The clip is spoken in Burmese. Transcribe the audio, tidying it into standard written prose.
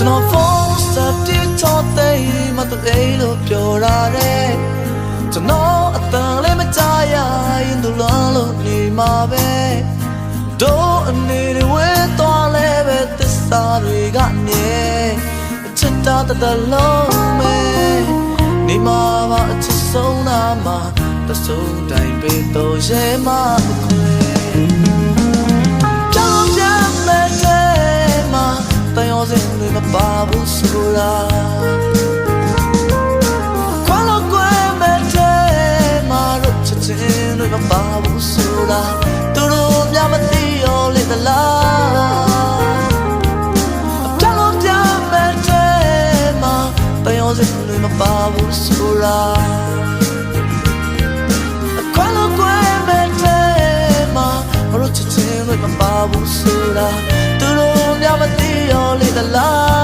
ကျွန်တော်ဖုန်းဆက်ပြချောသိမတူအိလို့ပြောရတယ်ကျွန်တော်အတန်လေးမကြားရရင်သူလုံးလို့နေမှာပဲတို့အနေနဲ့ဝဲသွားလဲပဲသစ္စာတွေကနေချစ်တာတလုံးပဲနေမှာပါအချစ်ဆုံးနာမှာတဆုံးတိုင်းပဲတော့ရဲမှာခွေကြောင်ပြမဲ့တဲ့မှာတန်ရောစင်တွေမပါဘူးဆိုတာခွာလို့ကွယ်မဲ့တဲ့မှာတို့ချစ်ချင်းတွေမပါဘူးဆိုတာသူတို့များမသိရောလေသလားကြောင်ပြမဲ့တဲ့မှာတန်ရောစင်တွေမပါဘူးဆိုတာမပါဘူးဆိုတာသူတို့များမသိရောလေသလား